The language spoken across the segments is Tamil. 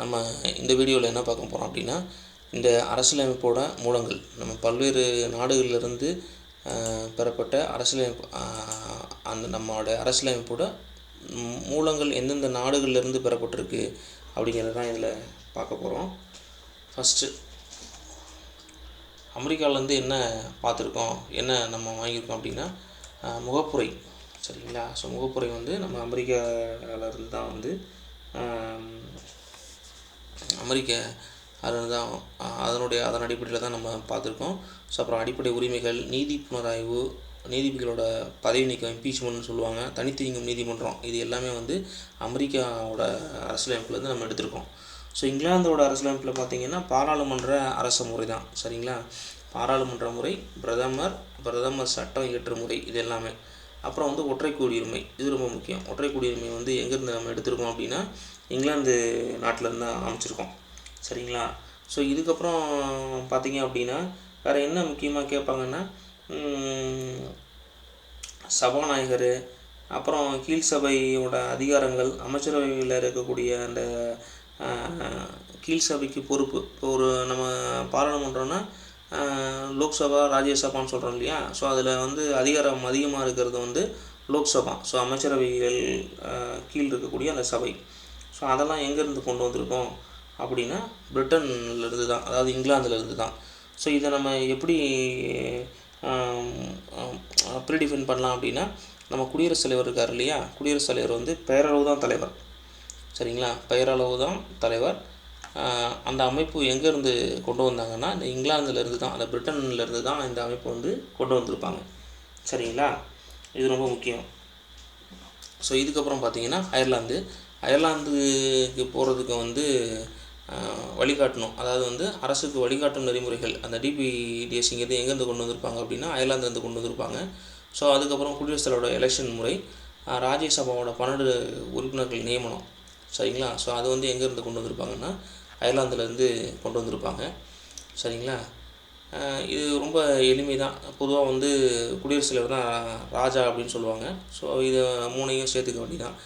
நம்ம இந்த வீடியோவில் என்ன பார்க்க போகிறோம் அப்படின்னா, இந்த அரசியலமைப்போட மூலங்கள் நம்ம பல்வேறு நாடுகளிலிருந்து பெறப்பட்ட அரசியலமைப்பு அந்த நம்மளோட அரசியலமைப்போட மூலங்கள் எந்தெந்த நாடுகள்லேருந்து பெறப்பட்டிருக்கு அப்படிங்கிறது தான் இதில் பார்க்க போகிறோம். ஃபஸ்ட்டு அமெரிக்காவிலேருந்து என்ன பார்த்துருக்கோம், என்ன நம்ம வாங்கியிருக்கோம் அப்படின்னா முகப்புரை. சரிங்களா? ஸோ முகப்புரை வந்து நம்ம அமெரிக்காவிலேருந்து தான் வந்து அதன் அடிப்படையில் தான் நம்ம பார்த்துருக்கோம். ஸோ அப்புறம் அடிப்படை உரிமைகள், நீதி புனராய்வு, நீதிபதிகளோட பதவி நீக்கம், இம்பீச்மெண்ட்னு சொல்லுவாங்க, தனித்து நீங்கும் நீதிமன்றம், இது எல்லாமே வந்து அமெரிக்காவோட அரசியலமைப்புலேருந்து நம்ம எடுத்திருக்கோம். ஸோ இங்கிலாந்தோட அரசியலமைப்பில் பார்த்திங்கன்னா பாராளுமன்ற அரச முறை தான். சரிங்களா? பாராளுமன்ற முறை, பிரதமர் சட்டம் இயற்று முறை, இது எல்லாமே. அப்புறம் வந்து ஒற்றை குடியுரிமை, இது ரொம்ப முக்கியம். ஒற்றை குடியுரிமை வந்து எங்கேருந்து நம்ம எடுத்திருக்கோம் அப்படின்னா இங்கிலாந்து நாட்டிலேருந்து தான் அமைச்சிருக்கோம். சரிங்களா? ஸோ இதுக்கப்புறம் பார்த்திங்க அப்படின்னா வேறு என்ன முக்கியமாக கேட்பாங்கன்னா, சபாநாயகர், அப்புறம் கீழ் சபையோட அதிகாரங்கள், அமைச்சரவையில் இருக்கக்கூடிய அந்த கீழ் சபைக்கு பொறுப்பு. இப்போ ஒரு நம்ம பாராளுமன்றம்னா லோக்சபா, ராஜ்யசபான்னு சொல்கிறோம் இல்லையா? ஸோ அதில் வந்து அதிகாரம் அதிகமாக இருக்கிறது வந்து லோக்சபா. ஸோ அமைச்சரவைகள் கீழ் இருக்கக்கூடிய அந்த சபை. ஸோ அதெல்லாம் எங்கேருந்து கொண்டு வந்திருக்கோம் அப்படின்னா பிரிட்டன்லேருந்து தான், அதாவது இங்கிலாந்துலேருந்து தான். ஸோ இதை நம்ம எப்படி ப்ரீடிஃபைன் பண்ணலாம் அப்படின்னா, நம்ம குடியரசுத் தலைவர் இருக்கார் இல்லையா? குடியரசுத் தலைவர் வந்து பெயரளவு தான் தலைவர். சரிங்களா? பெயரளவு தான் தலைவர். அந்த அமைப்பு எங்கேருந்து கொண்டு வந்தாங்கன்னா இந்த இங்கிலாந்துலேருந்து தான், அந்த பிரிட்டன்லேருந்து தான் இந்த அமைப்பு வந்து கொண்டு வந்திருப்பாங்க. சரிங்களா? இது ரொம்ப முக்கியம். ஸோ இதுக்கப்புறம் பார்த்திங்கன்னா அயர்லாந்துக்கு போகிறதுக்கு வந்து வழிகாட்டணும். அதாவது வந்து அரசுக்கு வழிகாட்டும் நெறிமுறைகள், அந்த டிபிடிஎஸ்ங்கிறது எங்கேருந்து கொண்டு வந்திருப்பாங்க அப்படின்னா அயர்லாந்துலேருந்து கொண்டு வந்திருப்பாங்க. ஸோ அதுக்கப்புறம் குடியரசுத் தலைவரோட எலெக்ஷன் முறை, ராஜ்யசபாவோட 12 உறுப்பினர்கள் நியமனம். சரிங்களா? ஸோ அது வந்து எங்கேருந்து கொண்டு வந்திருப்பாங்கன்னா அயர்லாந்துலேருந்து கொண்டு வந்திருப்பாங்க. சரிங்களா? இது ரொம்ப எளிமை தான். பொதுவாக வந்து குடியரசுத் தலைவர் தான் ராஜா அப்படின்னு சொல்லுவாங்க. ஸோ இதை மூணையும் சேர்த்துக்க வேண்டியதான்.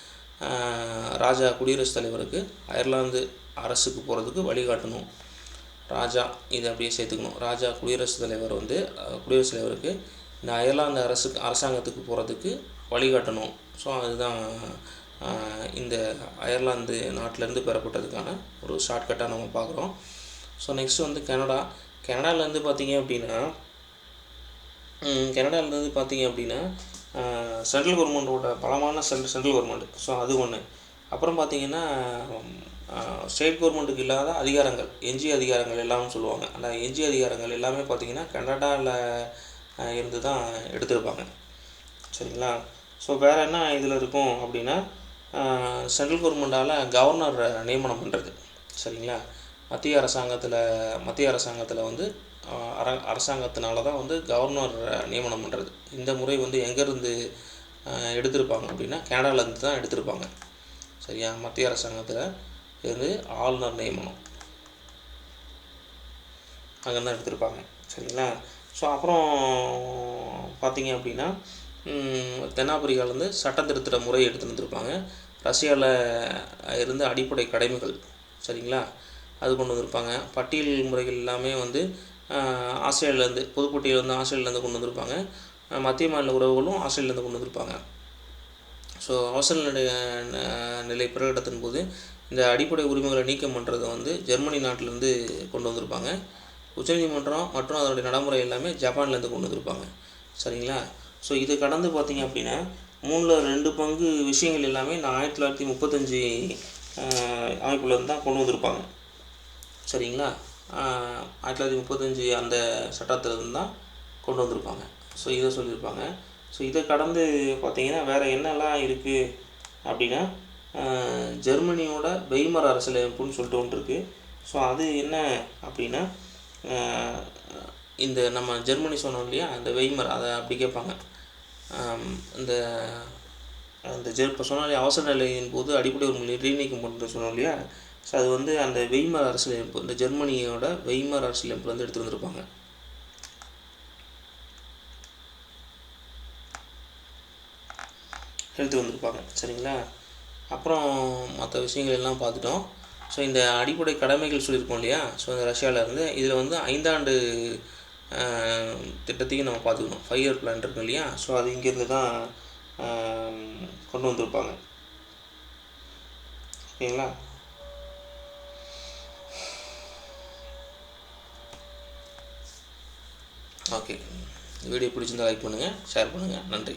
ராஜா குடியரசுத் தலைவருக்கு அயர்லாந்து அரசுக்கு போகிறதுக்கு வழிகாட்டணும். ராஜா இதை அப்படியே சேர்த்துக்கணும். ராஜா குடியரசுத் தலைவர் வந்து குடியரசுத் தலைவருக்கு இந்த அயர்லாந்து அரசாங்கத்துக்கு போகிறதுக்கு வழிகாட்டணும். ஸோ அதுதான் இந்த அயர்லாந்து நாட்டிலேருந்து பெறப்பட்டதுக்கான ஒரு ஷார்ட்கட்டாக நம்ம பார்க்குறோம். ஸோ நெக்ஸ்ட்டு வந்து கனடாவிலேருந்து பார்த்திங்க அப்படின்னா சென்ட்ரல் கவர்மெண்ட்டோட பலமான சென்ட்ரல் கவர்மெண்ட். ஸோ அது ஒன்று. அப்புறம் பார்த்திங்கன்னா ஸ்டேட் கவர்மெண்ட்டுக்கு இல்லாத அதிகாரங்கள், எஞ்சிய அதிகாரங்கள் எல்லாம்னு சொல்லுவாங்க. அந்த எஞ்சிய அதிகாரங்கள் எல்லாமே பார்த்திங்கன்னா கனடாவில் இருந்து தான் எடுத்திருப்பாங்க. சரிங்களா? ஸோ வேறு என்ன இதில் இருக்கும் அப்படின்னா சென்ட்ரல் கவர்மெண்ட்டால் கவர்னர் நியமனம் பண்ணுறது. சரிங்களா? மத்திய அரசாங்கத்தில் வந்து அரசாங்கத்தினால தான் வந்து கவர்னர் நியமனம் பண்ணுறது. இந்த முறை வந்து எங்கேருந்து எடுத்திருப்பாங்க அப்படின்னா கனடாவிலேருந்து தான் எடுத்திருப்பாங்க. சரியா? மத்திய அரசாங்கத்தில் இருந்து ஆளுநர் நியமனம் அங்கே தான் எடுத்திருப்பாங்க. சரிங்களா? ஸோ அப்புறம் பார்த்திங்க அப்படின்னா தென்னாப்பிரிக்காவிலேருந்து சட்ட திருத்த முறை எடுத்து வந்துருப்பாங்க. ரஷ்யாவில் இருந்து அடிப்படை கடமைகள். சரிங்களா? அது கொண்டு வந்திருப்பாங்க. பட்டியல் முறைகள் எல்லாமே வந்து ஆஸ்திரேலியாவிலேருந்து, பொதுப்பட்டியல் வந்து ஆஸ்திரேலியாவிலேருந்து கொண்டு வந்திருப்பாங்க. மத்திய மாநில உறவுகளும் ஆஸ்திரேலியாவிலேருந்து கொண்டு வந்திருப்பாங்க. ஸோ அவசர நிலை பிரகடனத்தின் போது இந்த அடிப்படை உரிமைகளை நீக்கம் பண்ணுறதை வந்து ஜெர்மனி நாட்டிலேருந்து கொண்டு வந்திருப்பாங்க. உச்சநீதிமன்றம் மற்றும் அதனுடைய நடைமுறை எல்லாமே ஜப்பான்லேருந்து கொண்டு வந்திருப்பாங்க. சரிங்களா? ஸோ இதை கடந்து பார்த்திங்க அப்படின்னா 2/3 விஷயங்கள் எல்லாமே இந்த 1935 அமைப்புலேருந்து தான் கொண்டு வந்திருப்பாங்க. சரிங்களா? 1935 அந்த சட்டத்திலேருந்து தான் கொண்டு வந்திருப்பாங்க. ஸோ இதை சொல்லியிருப்பாங்க. ஸோ இதை கடந்து பார்த்திங்கன்னா வேறு என்னெல்லாம் இருக்குது அப்படின்னா ஜெர்மனியோட வெய்மர் அரசியலமைப்புன்னு சொல்லிட்டு ஒன்று இருக்குது. ஸோ அது என்ன அப்படின்னா இந்த நம்ம ஜெர்மனி சொன்னோம் இல்லையா, அந்த வெய்மர், அதை அப்படி கேட்பாங்க. இந்த இப்போ சொன்னாலே அவசர நிலையின் போது அடிப்படை உரிமைகளை ரீநீக்கம் பண்ணுறது சொன்னோம் இல்லையா. ஸோ அது வந்து அந்த வெய்மர் அரசியலமைப்பு, இந்த ஜெர்மனியோட வெய்மர் அரசியலமைப்புலேருந்து எடுத்து வந்திருப்பாங்க. சரிங்களா? அப்புறம் மற்ற விஷயங்கள் எல்லாம் பார்த்துட்டோம். ஸோ இந்த அடிப்படை கடமைகள் சொல்லியிருக்கோம் இல்லையா? ஸோ இந்த ரஷ்யாவிலேருந்து இதில் வந்து 5 ஆண்டு திட்டத்தையும் நம்ம பார்த்துக்கணும். 5 இயர் பிளான் இருக்கும் இல்லையா? ஸோ அது இங்கேருந்து தான் கொண்டு வந்திருப்பாங்க. ஓகேங்களா? ஓகே. வீடியோ பிடிச்சிருந்தா லைக் பண்ணுங்கள், ஷேர் பண்ணுங்கள். நன்றி.